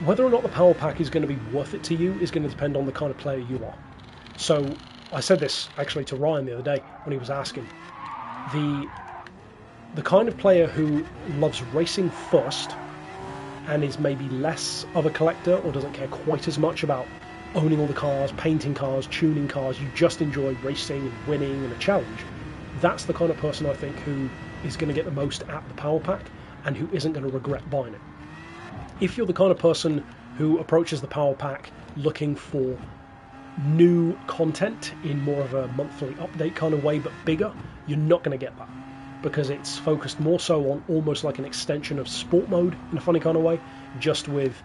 Whether or not the power pack is going to be worth it to you is going to depend on the kind of player you are. So I said this actually to Ryan the other day when he was asking. The kind of player who loves racing first and is maybe less of a collector or doesn't care quite as much about owning all the cars, painting cars, tuning cars, you just enjoy racing and winning and a challenge, that's the kind of person I think who is going to get the most at the power pack and who isn't going to regret buying it. If you're the kind of person who approaches the power pack looking for new content in more of a monthly update kind of way but bigger, you're not going to get that, because it's focused more so on almost like an extension of sport mode in a funny kind of way, just with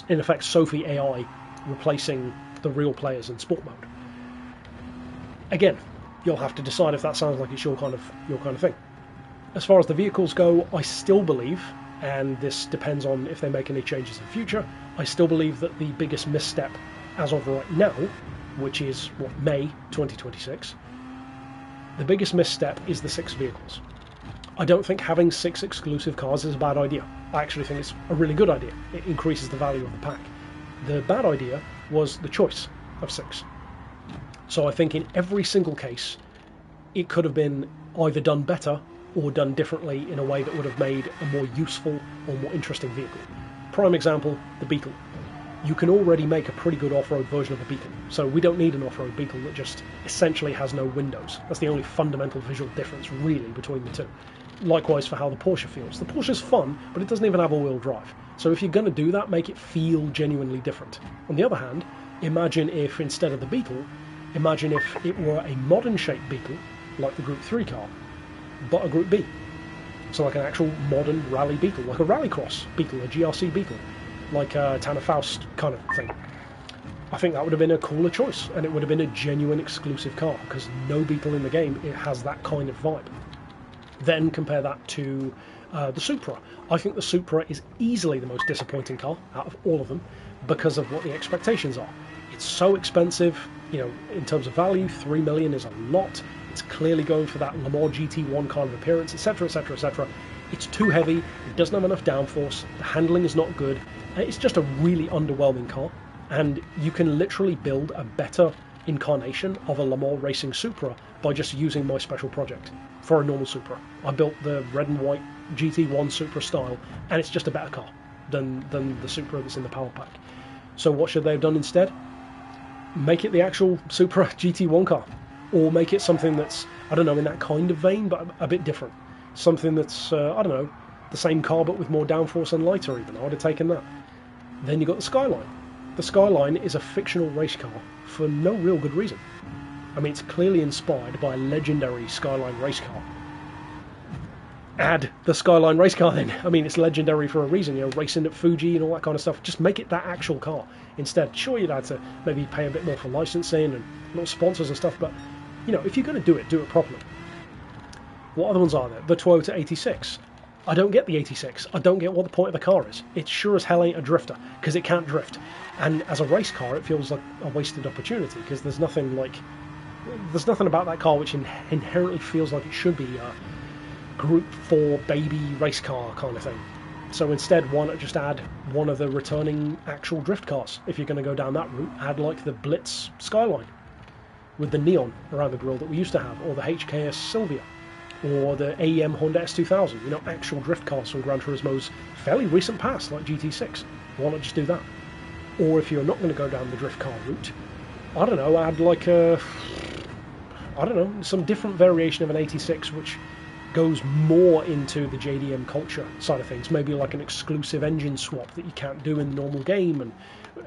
in effect Sophie AI replacing the real players in sport mode. Again, you'll have to decide if that sounds like it's your kind of thing. As far as the vehicles go, I still believe, and this depends on if they make any changes in future, I still believe that the biggest misstep as of right now, which is May 2026, the biggest misstep is the 6 vehicles. I don't think having 6 exclusive cars is a bad idea. I actually think it's a really good idea. It increases the value of the pack. The bad idea was the choice of 6. So I think in every single case, it could have been either done better or done differently in a way that would have made a more useful or more interesting vehicle. Prime example, the Beetle. You can already make a pretty good off-road version of a Beetle, so we don't need an off-road Beetle that just essentially has no windows. That's the only fundamental visual difference really between the two. Likewise for how the Porsche feels. The Porsche's fun, but it doesn't even have all-wheel drive. So if you're going to do that, make it feel genuinely different. On the other hand, imagine if instead of the Beetle, imagine if it were a modern-shaped Beetle, like the Group 3 car, but a Group B. So like an actual modern rally Beetle, like a Rallycross Beetle, a GRC Beetle, like a Tanner Faust kind of thing. I think that would have been a cooler choice, and it would have been a genuine exclusive car, because no Beetle in the game it has that kind of vibe. Then compare that to the Supra. I think the Supra is easily the most disappointing car out of all of them because of what the expectations are. It's so expensive, you know, in terms of value, 3 million is a lot. It's clearly going for that Le Mans GT1 kind of appearance, etc, etc, etc. It's too heavy, it doesn't have enough downforce, the handling is not good, it's just a really underwhelming car, and you can literally build a better incarnation of a Le Mans racing Supra by just using my special project for a normal Supra. I built the red and white GT1 Supra style, and it's just a better car than the Supra that's in the power pack. So what should they have done instead? Make it the actual Supra GT1 car, or make it something that's, I don't know, in that kind of vein, but a bit different. Something that's, I don't know, the same car but with more downforce and lighter even. I would have taken that. Then you got the Skyline. The Skyline is a fictional race car for no real good reason. I mean, it's clearly inspired by a legendary Skyline race car. Add the Skyline race car then. I mean, it's legendary for a reason, you know, racing at Fuji and all that kind of stuff. Just make it that actual car instead. Sure, you'd have to maybe pay a bit more for licensing and little sponsors and stuff, but, you know, if you're going to do it properly. What other ones are there? The Toyota 86. I don't get the 86. I don't get what the point of the car is. It sure as hell ain't a drifter, because it can't drift. And as a race car, it feels like a wasted opportunity, because there's nothing about that car which inherently feels like it should be a Group 4 baby race car kind of thing. So instead, why not just add one of the returning actual drift cars? If you're going to go down that route, add like the Blitz Skyline with the neon around the grille that we used to have, or the HKS Silvia, or the AEM Honda S2000, you know, actual drift cars from Gran Turismo's fairly recent past, like GT6. Why not just do that? Or if you're not going to go down the drift car route, I don't know, add like some different variation of an 86 which goes more into the JDM culture side of things. Maybe like an exclusive engine swap that you can't do in the normal game, and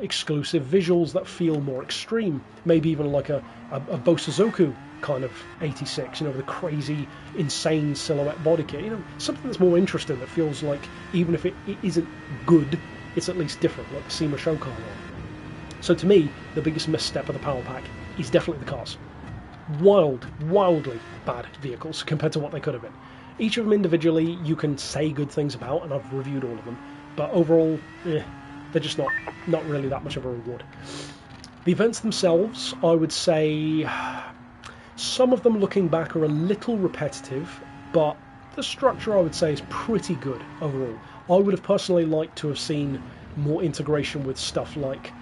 exclusive visuals that feel more extreme. Maybe even like a Bosuzoku kind of 86, you know, with a crazy, insane silhouette body kit. You know, something that's more interesting, that feels like, even if it isn't good, it's at least different, like the SEMA show car one. So to me, the biggest misstep of the power pack is definitely the cars. Wildly bad vehicles compared to what they could have been. Each of them individually you can say good things about, and I've reviewed all of them, but overall, they're just not really that much of a reward. The events themselves, I would say, some of them looking back are a little repetitive, but the structure I would say is pretty good overall. I would have personally liked to have seen more integration with stuff like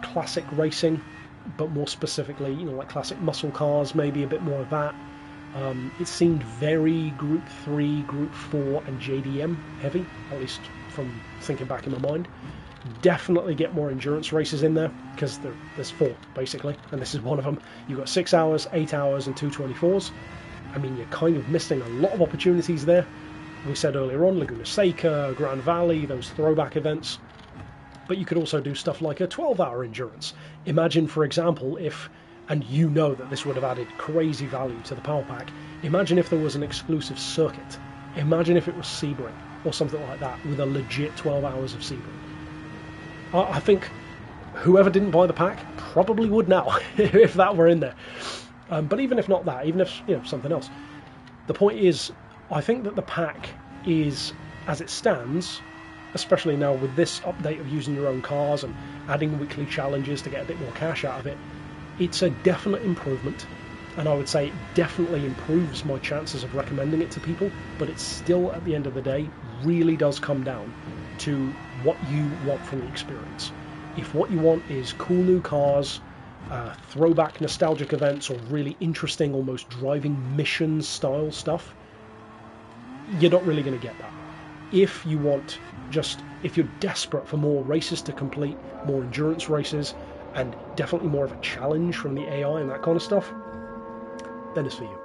classic racing, but more specifically, like classic muscle cars, maybe a bit more of that. It seemed very Group 3, Group 4 and JDM heavy, at least from thinking back in my mind. Definitely get more endurance races in there, because there's 4 basically, and this is one of them. You've got 6 hours, 8 hours and 2 24s. I mean, you're kind of missing a lot of opportunities there. We said earlier on, Laguna Seca, Grand Valley, those throwback events. But you could also do stuff like a 12-hour endurance. Imagine, for example, if, and you know that this would have added crazy value to the power pack, imagine if there was an exclusive circuit. Imagine if it was Sebring or something like that, with a legit 12 hours of Sebring. I think whoever didn't buy the pack probably would now, if that were in there. But even if not that, even if something else, the point is, I think that the pack is, as it stands, especially now with this update of using your own cars and adding weekly challenges to get a bit more cash out of it, it's a definite improvement, and I would say it definitely improves my chances of recommending it to people, but it still, at the end of the day, really does come down to what you want from the experience. If what you want is cool new cars, throwback nostalgic events, or really interesting, almost driving mission style stuff, you're not really going to get that. If you want if you're desperate for more races to complete, more endurance races, and definitely more of a challenge from the AI and that kind of stuff, then it's for you.